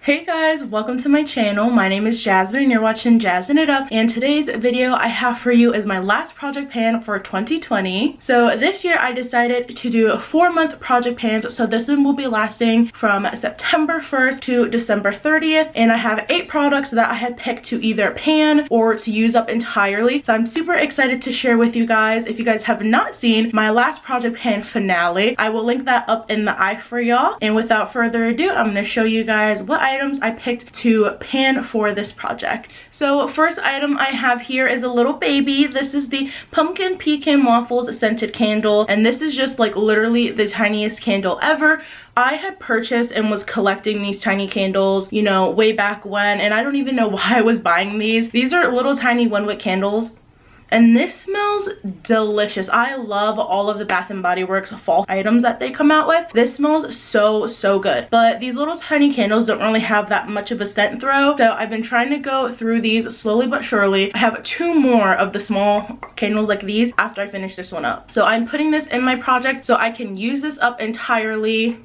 Hey guys, welcome to my channel. My name is Jasmine and you're watching Jazzin' It Up, and today's video I have for you is my last project pan for 2020. So this year I decided to do 4-month project pans, so this one will be lasting from September 1st to December 30th, and I have 8 products that I had picked to either pan or to use up entirely. So I'm super excited to share with you guys. If you guys have not seen my last project pan finale, I will link that up in the eye for y'all. And without further ado, I'm going to show you guys what items I picked to pan for this project. So first item I have here is a little baby. This is the Pumpkin Pecan Waffles Scented Candle, and this is just like literally the tiniest candle ever. I had purchased and was collecting these tiny candles, you know, way back when, and I don't even know why I was buying these. These are little tiny 1-wick candles. And this smells delicious. I love all of the Bath & Body Works fall items that they come out with. This smells so good. But these little tiny candles don't really have that much of a scent throw. So I've been trying to go through these slowly but surely. I have 2 more of the small candles like these after I finish this one up. So I'm putting this in my project so I can use this up entirely.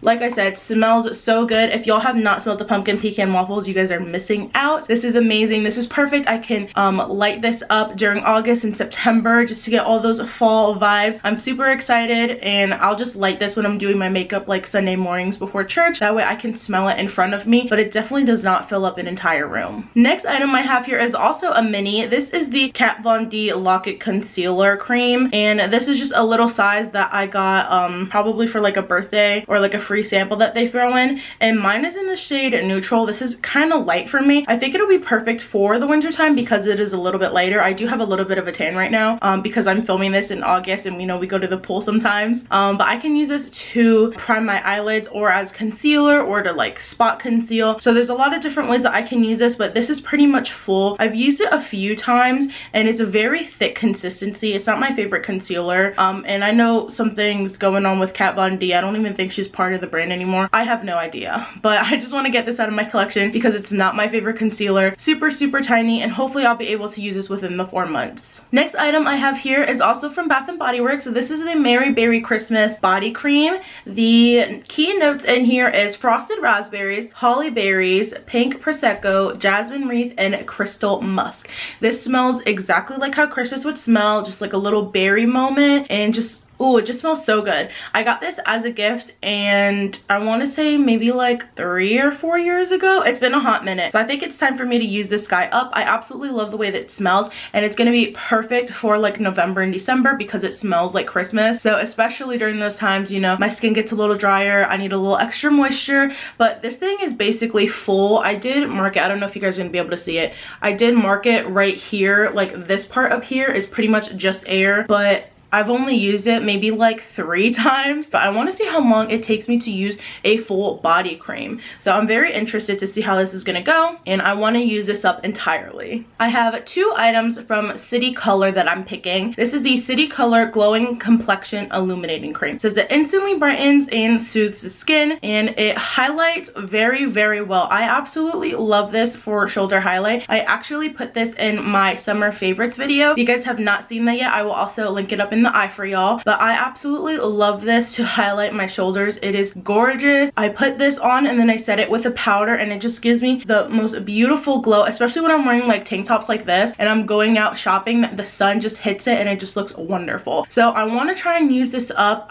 Like I said, smells so good. If y'all have not smelled the pumpkin pecan waffles, you guys are missing out. This is amazing. This is perfect. I can light this up during August and September just to get all those fall vibes. I'm super excited, and I'll just light this when I'm doing my makeup like Sunday mornings before church. That way I can smell it in front of me, but it definitely does not fill up an entire room. Next item I have here is also a mini. This is the Kat Von D Lock It Concealer Cream, and this is just a little size that I got probably for like a birthday or like a free sample that they throw in, and mine is in the shade neutral. This is kind of light for me. I think it'll be perfect for the winter time because it is a little bit lighter. I do have a little bit of a tan right now because I'm filming this in August, and you know we go to the pool sometimes, but I can use this to prime my eyelids or as concealer or to like spot conceal. So there's a lot of different ways that I can use this, but this is pretty much full. I've used it a few times and it's a very thick consistency. It's not my favorite concealer, and I know something's going on with Kat Von D. I don't even think she's part of the brand anymore. I have no idea, but I just want to get this out of my collection because it's not my favorite concealer. Super tiny, and hopefully I'll be able to use this within the 4 months. Next item I have here is also from Bath & Body Works. So this is the Mary Berry Christmas Body Cream. The key notes in here is frosted raspberries, holly berries, pink prosecco, jasmine wreath, and crystal musk. This smells exactly like how Christmas would smell, just like a little berry moment, and just oh, it just smells so good. I got this as a gift, and I want to say maybe like 3 or 4 years ago. It's been a hot minute, so I think it's time for me to use this guy up. I absolutely love the way that it smells, and it's going to be perfect for like November and December because it smells like Christmas. So especially during those times, you know, my skin gets a little drier, I need a little extra moisture. But this thing is basically full. I did mark it. I don't know if you guys are going to be able to see it. I did mark it right here. Like this part up here is pretty much just air, but I've only used it maybe like 3 times, but I want to see how long it takes me to use a full body cream. So I'm very interested to see how this is going to go, and I want to use this up entirely. I have 2 items from City Color that I'm picking. This is the City Color Glowing Complexion Illuminating Cream. It says it instantly brightens and soothes the skin, and it highlights very well. I absolutely love this for shoulder highlight. I actually put this in my summer favorites video. If you guys have not seen that yet, I will also link it up in the eye for y'all. But I absolutely love this to highlight my shoulders. It is gorgeous. I put this on and then I set it with a powder, and it just gives me the most beautiful glow, especially when I'm wearing like tank tops like this and I'm going out shopping. The sun just hits it and it just looks wonderful. So I want to try and use this up.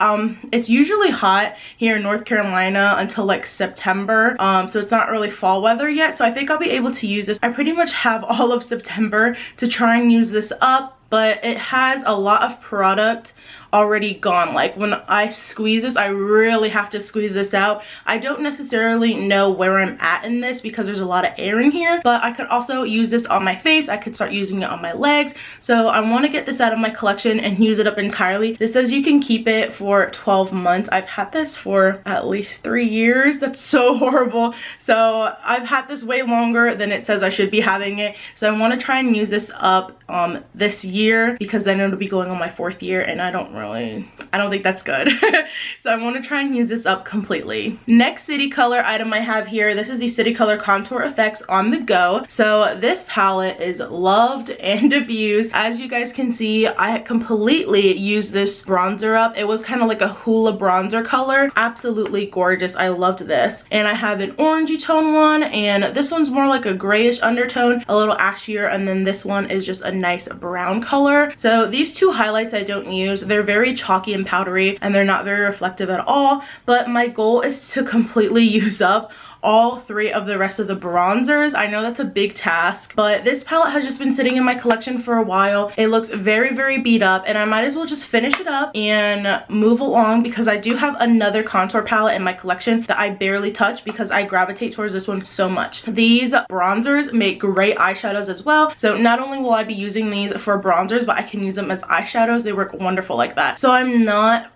It's usually hot here in North Carolina until like September, so it's not really fall weather yet, so I think I'll be able to use this. I pretty much have all of September to try and use this up, but it has a lot of product already gone. Like when I squeeze this, I really have to squeeze this out. I don't necessarily know where I'm at in this because there's a lot of air in here, but I could also use this on my face. I could start using it on my legs. So I want to get this out of my collection and use it up entirely. This says you can keep it for 12 months. I've had this for at least 3 years. That's so horrible. So I've had this way longer than it says I should be having it. So I want to try and use this up this year because then it'll be going on my 4th year, and I don't I don't think that's good. So I want to try and use this up completely. Next city color item I have here, this is the City Color Contour Effects on the Go. So this palette is loved and abused. As you guys can see, I completely used this bronzer up. It was kind of like a hula bronzer color. Absolutely gorgeous. I loved this. And I have an orangey tone one, and this one's more like a grayish undertone, a little ashier, and then this one is just a nice brown color. So these two highlights I don't use. They're very chalky and powdery, and they're not very reflective at all, but my goal is to completely use up all three of the rest of the bronzers. I know that's a big task, but this palette has just been sitting in my collection for a while. It looks very, very beat up, and I might as well just finish it up and move along because I do have another contour palette in my collection that I barely touch because I gravitate towards this one so much. These bronzers make great eyeshadows as well, so not only will I be using these for bronzers, but I can use them as eyeshadows. They work wonderful like that. So I'm not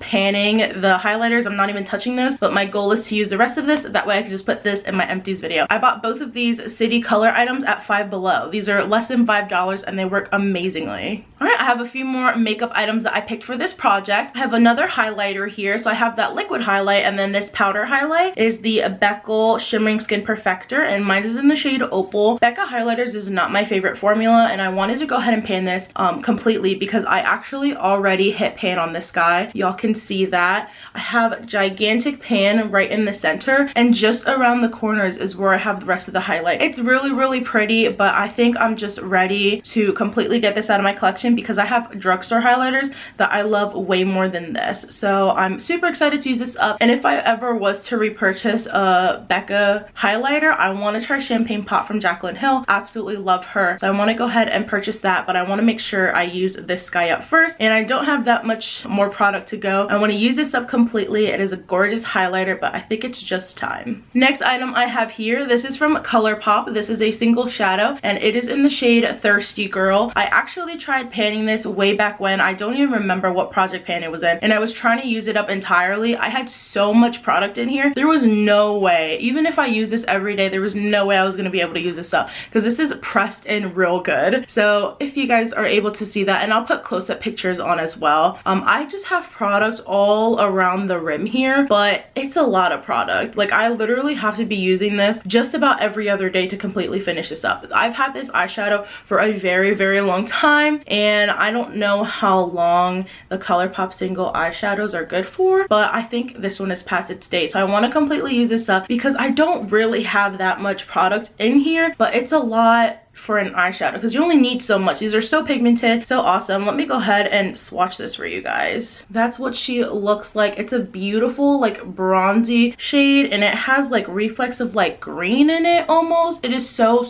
panning the highlighters. I'm not even touching those, but my goal is to use the rest of this. That way I can just put this in my empties video. I bought both of these city color items at Five Below. These are less than $5 and they work amazingly. All right, I have a few more makeup items that I picked for this project. I have another highlighter here. So I have that liquid highlight, and then this powder highlight is the Becca Shimmering Skin Perfector, and mine is in the shade Opal. Becca highlighters is not my favorite formula, and I wanted to go ahead and pan this completely because I actually already hit pan on this guy. Y'all can see that. I have a gigantic pan right in the center, and just around the corners is where I have the rest of the highlight. It's really, really pretty, but I think I'm just ready to completely get this out of my collection because I have drugstore highlighters that I love way more than this. So I'm super excited to use this up, and if I ever was to repurchase a Becca highlighter, I want to try Champagne Pop from Jaclyn Hill. Absolutely love her. So I want to go ahead and purchase that, but I want to make sure I use this guy up first, and I don't have that much more product to go. I want to use this up completely. It is a gorgeous highlighter, but I think it's just time. Next item I have here, this is from ColourPop. This is a single shadow, and it is in the shade Thirsty Girl. I actually tried panning this way back when. I don't even remember what project pan it was in, and I was trying to use it up entirely. I had so much product in here. There was no way, even if I use this every day, there was no way I was going to be able to use this up because this is pressed in real good. So if you guys are able to see that, and I'll put close-up pictures on as well. I just have product all around the rim here, but it's a lot of product. Like, I literally have to be using this just about every other day to completely finish this up. I've had this eyeshadow for a very, very long time, and I don't know how long the ColourPop single eyeshadows are good for, but I think this one is past its date. So I want to completely use this up because I don't really have that much product in here, but it's a lot for an eyeshadow because you only need so much. These are so pigmented, so awesome. Let me go ahead and swatch this for you guys. That's what she looks like. It's a beautiful like bronzy shade, and it has like reflex of like green in it almost. It is so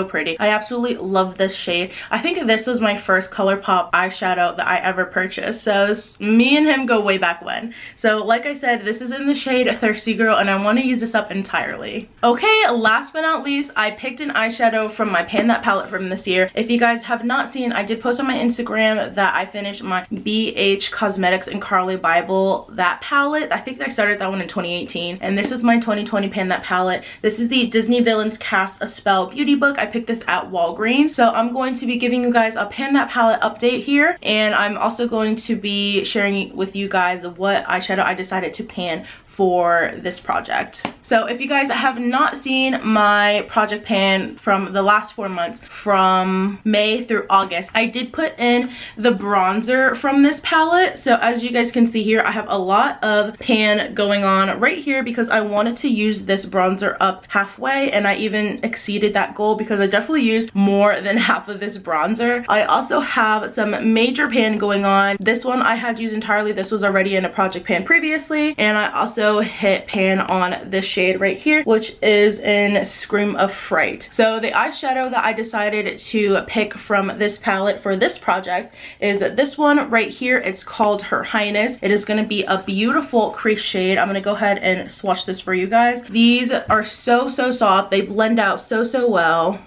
pretty. I absolutely love this shade. I think this was my first ColourPop eyeshadow that I ever purchased, so me and him go way back when. So like I said, this is in the shade Thirsty Girl, and I want to use this up entirely. Okay, last but not least, I picked an eyeshadow from my Pan That palette from this year. If you guys have not seen, I did post on my Instagram that I finished my BH Cosmetics and Carly Bible that palette. I think I started that one in 2018, and this is my 2020 Pan That palette. This is the Disney Villains Cast a Spell beauty book. I picked this at Walgreens. So I'm going to be giving you guys a Pan That palette update here, and I'm also going to be sharing with you guys what eyeshadow I decided to pan for this project. So if you guys have not seen my project pan from the last 4 months, from May through August, I did put in the bronzer from this palette. So as you guys can see here, I have a lot of pan going on right here because I wanted to use this bronzer up halfway, and I even exceeded that goal because I definitely used more than half of this bronzer. I also have some major pan going on. This one I had used entirely. This was already in a project pan previously, and I also hit pan on this shade right here, which is in Scream of Fright. So the eyeshadow that I decided to pick from this palette for this project is this one right here. It's called Her Highness. It is going to be a beautiful crease shade. I'm going to go ahead and swatch this for you guys. These are so soft. They blend out so well.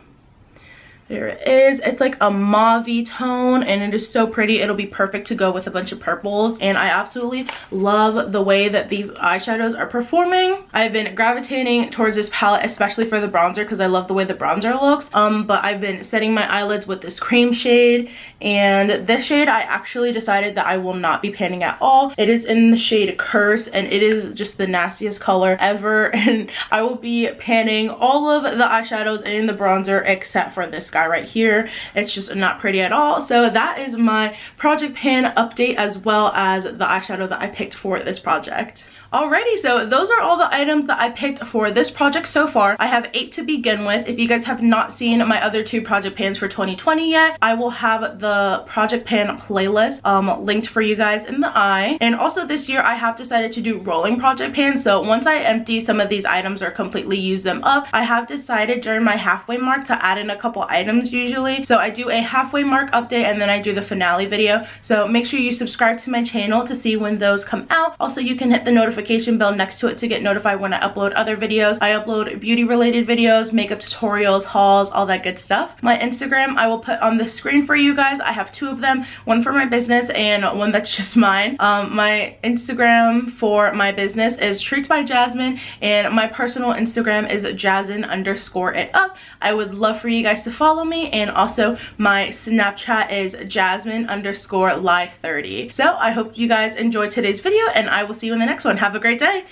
There it is. It's like a mauve-y tone and it is so pretty. It'll be perfect to go with a bunch of purples, and I absolutely love the way that these eyeshadows are performing. I've been gravitating towards this palette especially for the bronzer because I love the way the bronzer looks, but I've been setting my eyelids with this cream shade, and this shade I actually decided that I will not be panning at all. It is in the shade Curse and it is just the nastiest color ever, and I will be panning all of the eyeshadows and the bronzer except for this guy right here. It's just not pretty at all. So that is my project pan update as well as the eyeshadow that I picked for this project. Alrighty, so those are all the items that I picked for this project so far. I have 8 to begin with. If you guys have not seen my other 2 project pans for 2020 yet, I will have the project pan playlist linked for you guys in the eye. And also this year I have decided to do rolling project pans. So once I empty some of these items or completely use them up, I have decided during my halfway mark to add in a couple items usually. So I do a halfway mark update and then I do the finale video. So make sure you subscribe to my channel to see when those come out. Also, you can hit the notification bell next to it to get notified when I upload other videos. I upload beauty related videos, makeup tutorials, hauls, all that good stuff. My Instagram I will put on the screen for you guys. I have 2 of them, one for my business and one that's just mine. My Instagram for my business is Treats by Yazz'n, and my personal Instagram is Yazz'n_it_up. I would love for you guys to follow me, and also my Snapchat is Yazz'n_lie30. So I hope you guys enjoyed today's video and I will see you in the next one. Have a great day.